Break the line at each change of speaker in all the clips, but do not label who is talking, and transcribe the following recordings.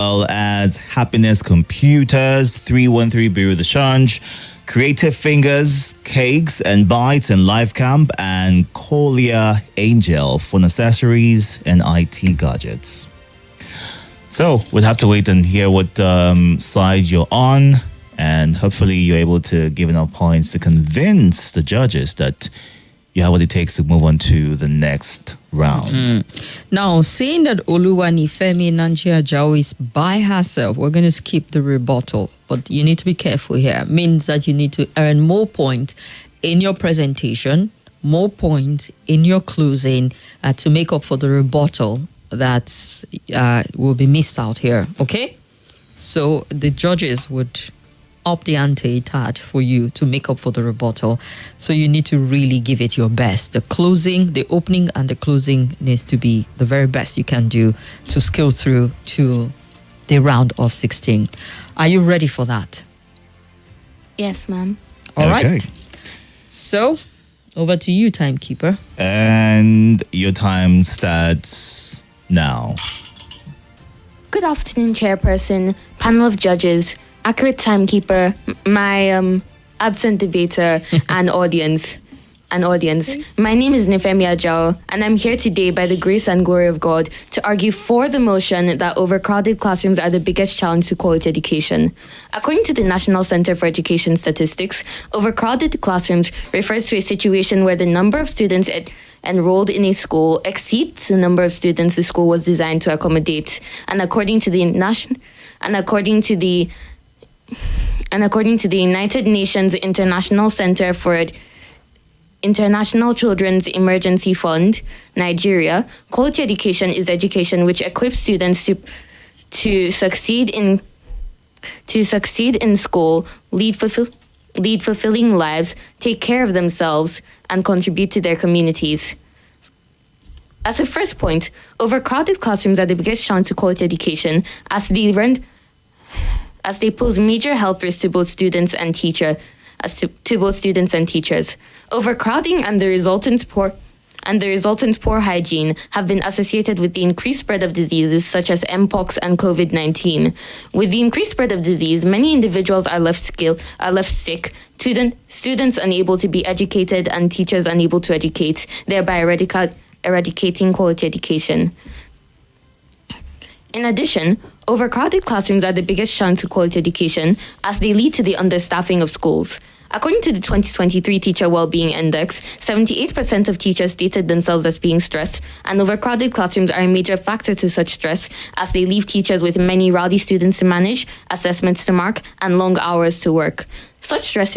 well as Happiness Computers, 313 Bureau de Change, Creative Fingers, Cakes and Bites and Live Camp, and Collier Angel for accessories and IT gadgets. So we'll have to wait and hear what side you're on, and hopefully you're able to give enough points to convince the judges that you have what it takes to move on to the next round.
Now, seeing that OLUWANIFEMI AJAO is by herself, we're going to skip the rebuttal. But you need to be careful here. It means that you need to earn more points in your presentation, more points in your closing to make up for the rebuttal that will be missed out here. Okay? So the judges would up the ante a tad for you to make up for the rebuttal. So you need to really give it your best. The closing, the opening and the closing needs to be the very best you can do to scale through to the round of 16. Are you ready for that?
Yes, ma'am.
All right. So over to you, timekeeper.
And your time starts now.
Good afternoon, Chairperson, panel of judges, accurate timekeeper, my absent debater, and audience. My name is Nifemi AJAO, and I'm here today by the grace and glory of God to argue for the motion that overcrowded classrooms are the biggest challenge to quality education. According to the National Center for Education Statistics, overcrowded classrooms refers to a situation where the number of students enrolled in a school exceeds the number of students the school was designed to accommodate. And according to the United Nations International Center for International Children's Emergency Fund, Nigeria, quality education is education which equips students to succeed in school, lead fulfilling lives, take care of themselves, and contribute to their communities. As a first point, overcrowded classrooms are the biggest challenge to quality education as they pose major health risks to both students and teachers. Overcrowding and the resultant poor hygiene have been associated with the increased spread of diseases such as Mpox and COVID-19. With the increased spread of disease, many individuals are left sick, students unable to be educated, and teachers unable to educate, thereby eradicating quality education. In addition, overcrowded classrooms are the biggest challenge to quality education as they lead to the understaffing of schools. According to the 2023 Teacher Wellbeing Index, 78% of teachers stated themselves as being stressed, and overcrowded classrooms are a major factor to such stress as they leave teachers with many rowdy students to manage, assessments to mark, and long hours to work. Such stress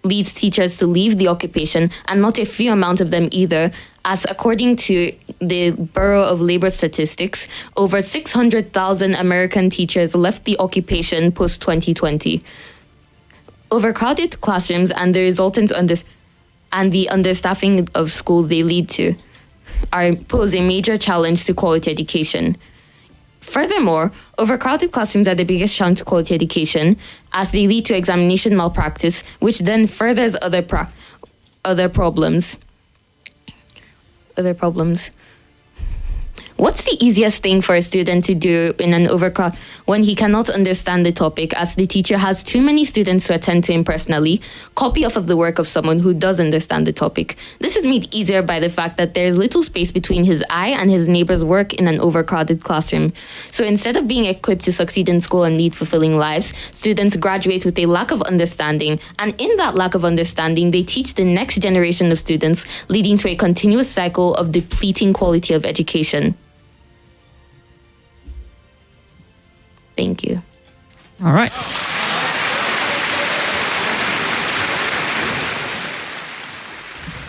leads teachers to leave the occupation, and not a few amount of them either, as according to the Bureau of Labor Statistics, over 600,000 American teachers left the occupation post-2020. Overcrowded classrooms and the resultant understaffing of schools they lead to pose a major challenge to quality education. Furthermore, overcrowded classrooms are the biggest challenge to quality education as they lead to examination malpractice, which then furthers other problems. What's the easiest thing for a student to do in an overcrowd when he cannot understand the topic as the teacher has too many students to attend to him personally? Copy off of the work of someone who does understand the topic. This is made easier by the fact that there is little space between his eye and his neighbor's work in an overcrowded classroom. So instead of being equipped to succeed in school and lead fulfilling lives, students graduate with a lack of understanding, and in that lack of understanding, they teach the next generation of students, leading to a continuous cycle of depleting quality of education. Thank you.
All right.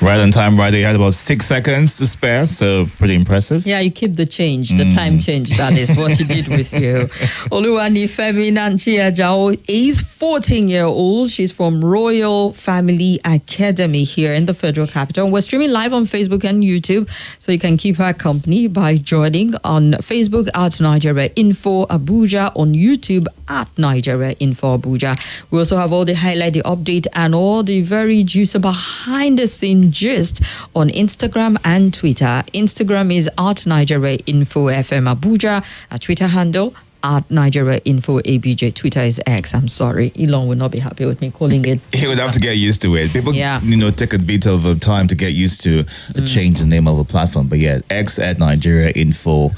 Right on time, right? You had about 6 seconds to spare, so pretty impressive.
Yeah, you keep the change, the time change. That is what she did with you. OLUWANIFEMI AJAO is 14-year-old. She's from Royal Family Academy here in the Federal Capital. We're streaming live on Facebook and YouTube, so you can keep her company by joining on Facebook at Nigeria Info Abuja, on YouTube at Nigeria Info Abuja. We also have all the highlight, the update, and all the very juicy behind the scenes gist on Instagram and Twitter. Instagram is at Nigeria Info FM Abuja. Our Twitter handle at Nigeria Info ABJ. Twitter is X. I'm sorry. Elon will not be happy with me calling it.
He would have to get used to it. People, take a bit of a time to get used to change the name of a platform. But yeah, X at Nigeria Info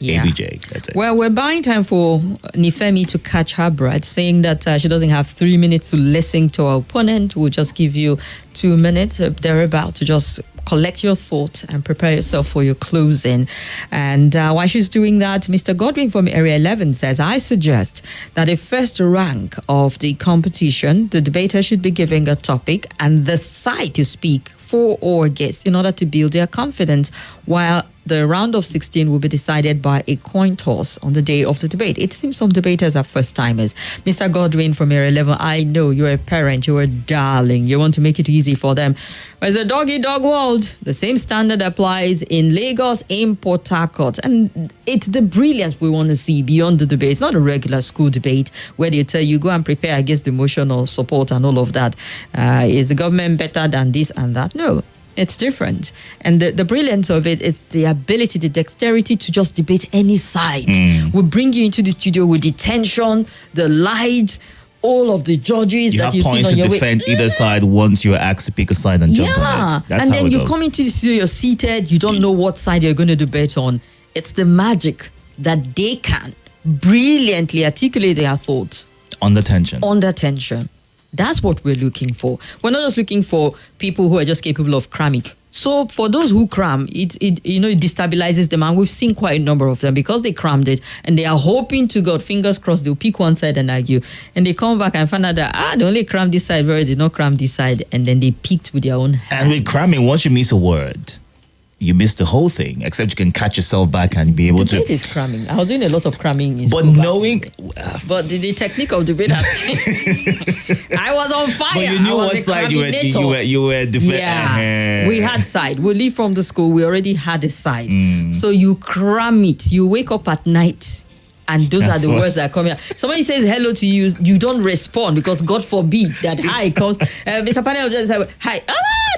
ABJ. That's it.
Well, we're buying time for Nifemi to catch her breath, saying that she doesn't have 3 minutes to listen to our opponent. We'll just give you 2 minutes thereabout to just collect your thoughts and prepare yourself for your closing. And while she's doing that, Mr. Godwin from Area 11 says, I suggest that a first rank of the competition, the debater should be giving a topic and the side to speak for or against in order to build their confidence, while the round of 16 will be decided by a coin toss on the day of the debate. It seems some debaters are first-timers. Mr. Godwin from Area 11, I know you're a parent, you're a darling, you want to make it easy for them. But it's a dog-eat-dog world. The same standard applies in Lagos, in Port Harcourt. And it's the brilliance we want to see beyond the debate. It's not a regular school debate where they tell you, go and prepare against the motion or support and all of that. Is the government better than this and that? No. It's different. And the brilliance of it is the ability, the dexterity to just debate any side. We'll bring you into the studio with the tension, the lights, all of the judges
you
that
have
you've
points
seen on
to
your
defend
way.
either side once you're asked to pick a side and jump on it. That's
and
how
then
it
you
goes.
come into the studio, you're seated, you don't know what side you're going to debate on. It's the magic that they can brilliantly articulate their thoughts.
Under tension.
Under tension. That's what we're looking for. We're not just looking for people who are just capable of cramming. So for those who cram, it destabilizes them, and we've seen quite a number of them because they crammed it and they are hoping to God, fingers crossed, they'll pick one side and argue, and they come back and find out that they only crammed this side, whereas they did not cram this side, and then they picked with their own hands.
And with cramming, once you miss a word, you miss the whole thing, except you can catch yourself back and be able
Debate
to.
is cramming. I was doing a lot of cramming in
But
school
knowing.
but the technique of debate has changed. I was on fire.
But you knew
I was
what
a
side
craminator.
you were defending.
Yeah, we had side. We leave from the school. We already had a side. So you cram it. You wake up at night, and those are the words that are coming out. Somebody says hello to you, you don't respond because God forbid that hi comes. Mr. Panel just say hi.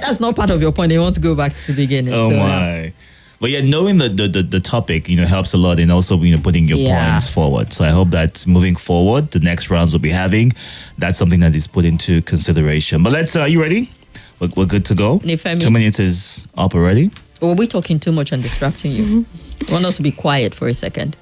That's not part of your point. They want to go back to the beginning.
Oh
so,
my. But yeah, knowing the topic, helps a lot, and also putting your points forward. So I hope that moving forward, the next rounds we'll be having, that's something that is put into consideration. But let's. Are you ready? We're good to go.
Nifemi.
2 minutes is up already.
Were we talking too much and distracting you? I want us to be quiet for a second.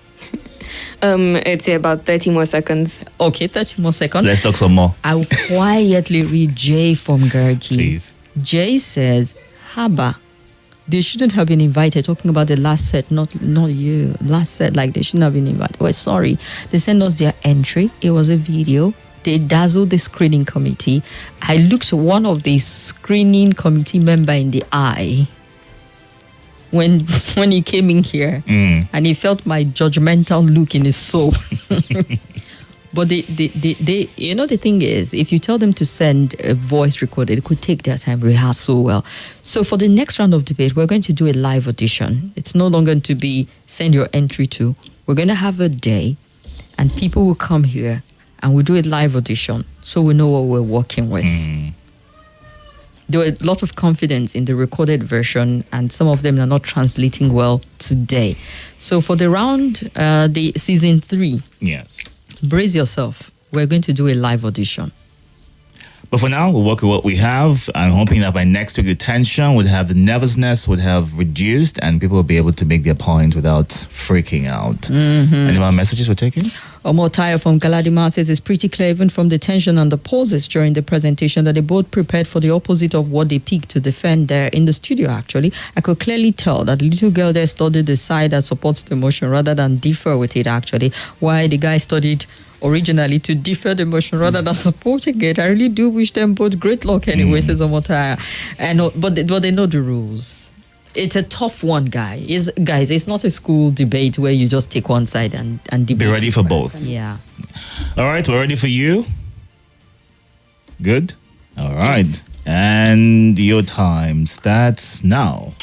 It's about 30 more seconds.
Okay, 30 more seconds.
Let's talk some more.
I'll quietly read Jay from Garki.
Please.
Jay says, Haba, they shouldn't have been invited. Talking about the last set, not you. Last set, like they shouldn't have been invited. Well, sorry. They sent us their entry. It was a video. They dazzled the screening committee. I looked one of the screening committee member in the eye when he came in here, and he felt my judgmental look in his soul. But they the thing is, if you tell them to send a voice recorder, it could take their time, rehearse so well. So for the next round of debate, we're going to do a live audition. It's no longer going to be send your entry to. We're going to have a day, and people will come here, and we'll do a live audition, so we know what we're working with. There were a lot of confidence in the recorded version, and some of them are not translating well today. So for the round, the season 3,
Yes.
brace yourself. We're going to do a live audition.
But for now, we'll work with what we have. I'm hoping that by next week, the tension would have, the nervousness would have reduced, and people will be able to make their point without freaking out. Any more messages we're taking?
Omotaya from Galadima says it's pretty clear, even from the tension and the pauses during the presentation, that they both prepared for the opposite of what they picked to defend there in the studio, actually. I could clearly tell that the little girl there studied the side that supports the motion rather than differ with it, actually. While the guy studied originally to differ the motion rather than supporting it. I really do wish them both great luck anyway, says Omotaya. But they know the rules. It's a tough one, guys. It's not a school debate where you just take one side and debate.
Be ready for both.
Yeah.
All right, we're ready for you. Good? All right. Yes. And your time starts now.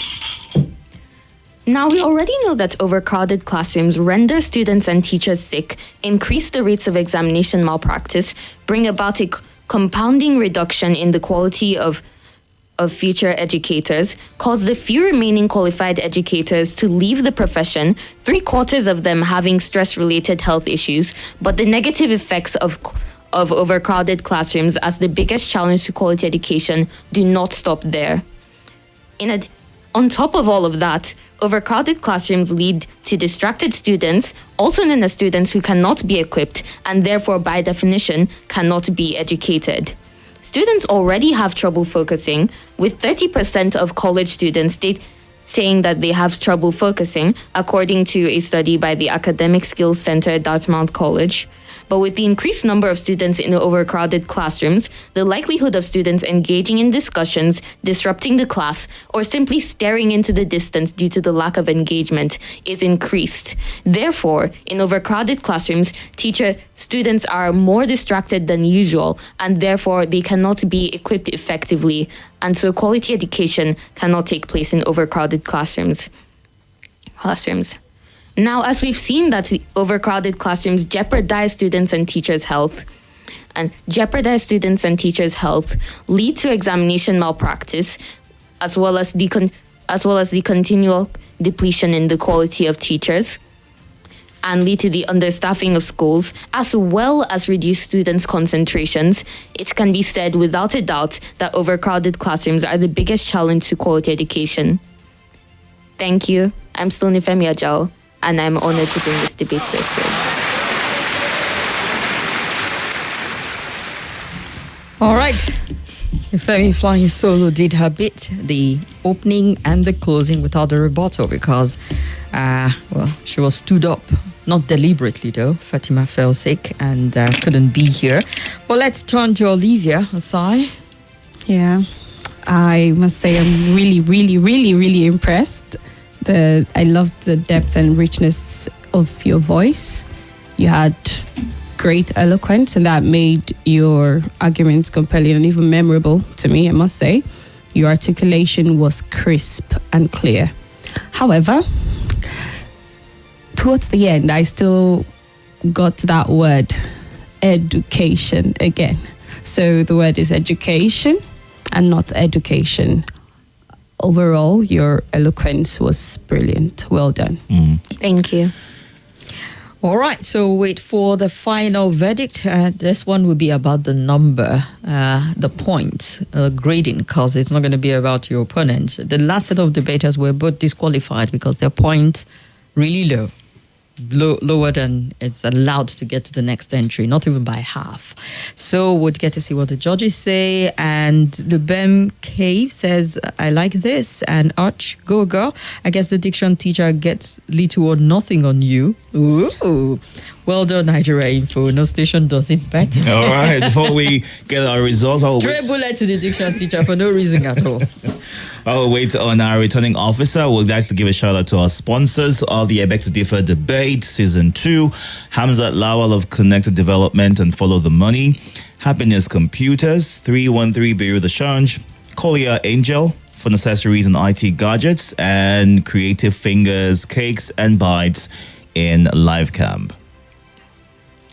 Now, we already know that overcrowded classrooms render students and teachers sick, increase the rates of examination malpractice, bring about a compounding reduction in the quality of of future educators caused the few remaining qualified educators to leave the profession, 3/4 of them having stress-related health issues, but the negative effects of overcrowded classrooms as the biggest challenge to quality education do not stop there. On top of all of that, overcrowded classrooms lead to distracted students, also known as students who cannot be equipped and therefore by definition cannot be educated. Students already have trouble focusing, with 30% of college students saying that they have trouble focusing, according to a study by the Academic Skills Center at Dartmouth College. But with the increased number of students in overcrowded classrooms, the likelihood of students engaging in discussions, disrupting the class, or simply staring into the distance due to the lack of engagement is increased. Therefore, in overcrowded classrooms, students are more distracted than usual, and therefore they cannot be equipped effectively, and so quality education cannot take place in overcrowded classrooms. Now, as we've seen that the overcrowded classrooms jeopardize students and teachers' health, lead to examination malpractice, as well as the continual depletion in the quality of teachers, and lead to the understaffing of schools, as well as reduce students' concentrations, it can be said without a doubt that overcrowded classrooms are the biggest challenge to quality education. Thank you. I'm still OLUWANIFEMI AJAO, and I'm honored to bring this debate to a close.
All right. Femi Flying Solo did her bit, the opening and the closing without the rebuttal because, she was stood up. Not deliberately, though. Fatima fell sick and couldn't be here. But let's turn to Olivia Asai.
Yeah, I must say I'm really, really, really, really impressed. I loved the depth and richness of your voice. You had great eloquence, and that made your arguments compelling and even memorable to me, I must say. Your articulation was crisp and clear. However, towards the end, I still got that word, education, again. So the word is education and not education. Overall, your eloquence was brilliant. Well done.
Thank you.
All right, so wait for the final verdict. This one will be about the number, the points, grading, because it's not going to be about your opponent. The last set of debaters were both disqualified because their points really lower than it's allowed to get to the next entry, not even by half. So we'll get to see what the judges say. And Lubem Cave says, I like this. And Arch, go girl. I guess the diction teacher gets little or nothing on you. Ooh. Well done, Nigeria Info. No station does it better.
All right, before we get our results,
Stray bullet to the diction teacher for no reason at all.
I'll wait on our returning officer. We'd like to give a shout out to our sponsors of the Beg to Differ debate, Season 2, Hamzat Lawal of Connected Development and Follow the Money, Happiness Computers, 313 Beirut the Change, Collier Angel for accessories and IT gadgets, and Creative Fingers, Cakes and Bites in Live Camp.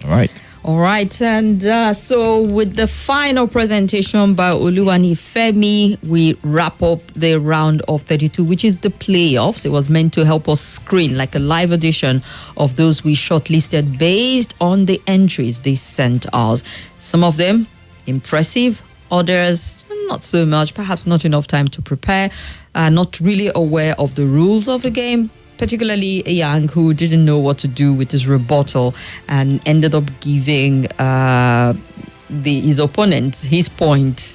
All right.
All right, and so with the final presentation by OLUWANIFEMI, we wrap up the round of 32, which is the playoffs. It was meant to help us screen like a live edition of those we shortlisted based on the entries they sent us. Some of them impressive, others not so much, perhaps not enough time to prepare, not really aware of the rules of the game. Particularly a young who didn't know what to do with his rebuttal and ended up giving his opponent his point,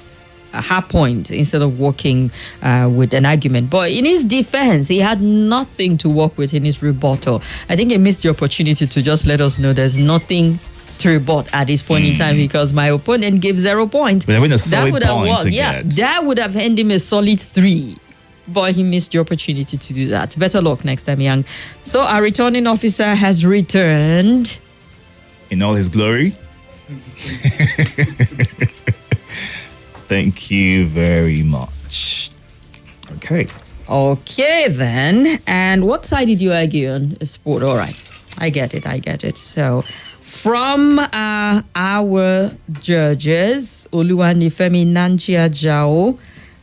her point, instead of working with an argument. But in his defense, he had nothing to work with in his rebuttal. I think he missed the opportunity to just let us know there's nothing to rebut at this point in time because my opponent gave 0 points.
But that would have
worked. Yeah, that would have earned him a solid 3. But he missed the opportunity to do that. Better luck next time, young. So our returning officer has returned.
In all his glory. Thank you very much. Okay.
Okay, then. And what side did you argue on? Sport. All right. I get it. So from our judges, OLUWANIFEMI Nanchi AJAO,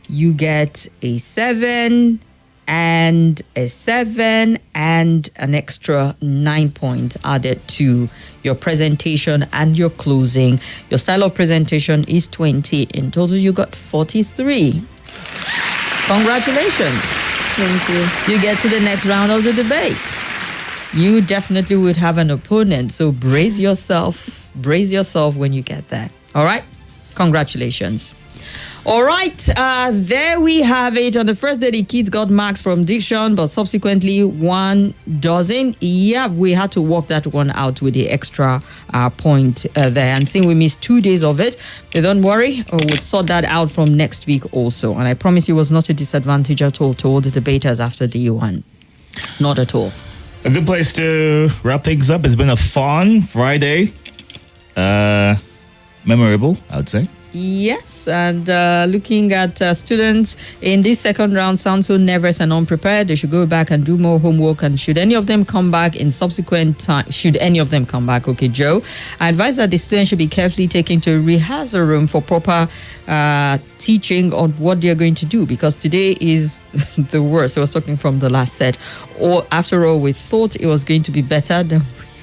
you get a 7 and a 7 and an extra 9 points added to your presentation and your closing. Your style of presentation is 20. In total, you got 43. Congratulations.
Thank you.
You get to the next round of the debate. You definitely would have an opponent, so brace yourself when you get there. All right? Congratulations. All right, there we have it. On the first day, the kids got marks from diction, but subsequently one doesn't. Yeah, we had to work that one out with the extra point there. And since we missed 2 days of it, but don't worry, we'll sort that out from next week also. And I promise you it was not a disadvantage at all to all the debaters after day one. Not at all.
A good place to wrap things up. It's been a fun Friday. Memorable, I would say.
Yes, and looking at students in this second round sound so nervous and unprepared. They should go back and do more homework. And should any of them come back in subsequent time, okay, Joe, I advise that the students should be carefully taken to a rehearsal room for proper teaching on what they're going to do, because today is the worst. I was talking from the last set. Or after all, we thought it was going to be better than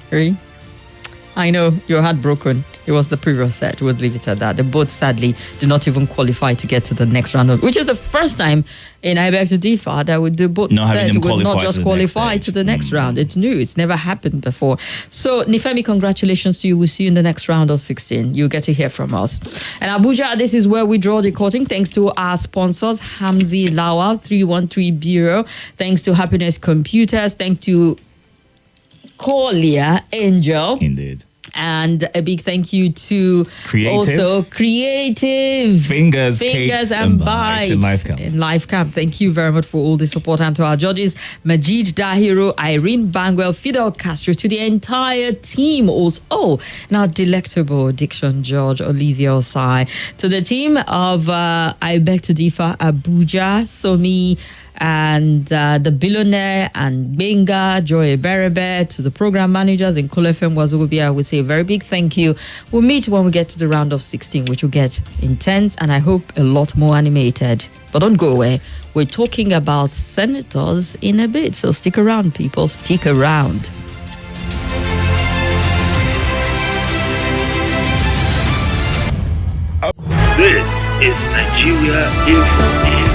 really. I know you're heartbroken. It was the previous set. We'll leave it at that. They both sadly did not even qualify to get to the next round, which is the first time in I Beg to Differ that the both set would not just qualify to the next round. It's new. It's never happened before. So, Nifemi, congratulations to you. We'll see you in the next round of 16. You'll get to hear from us. And Abuja, this is where we draw the curtain. Thanks to our sponsors, Hamzi Lawal, 313 Bureau. Thanks to Happiness Computers. Thanks to Kolia Angel.
Indeed.
And a big thank you to Creative
Fingers, Cakes and Bites
in Life Camp. Thank you very much for all the support, and to our judges, Majid Dahiro, Irene Bangwell, Fidel Castro, to the entire team also. Oh, and our delectable Diction George, Olivia Osai, to the team of I Beg to Differ, Abuja, Somi, and the billionaire and Benga, Joy Berebe, to the program managers in Cool FM Wazobia, I would say a very big thank you. We'll meet when we get to the round of 16, which will get intense and I hope a lot more animated. But don't go away. We're talking about senators in a bit, so stick around, people. Stick around.
This is Nigeria Info.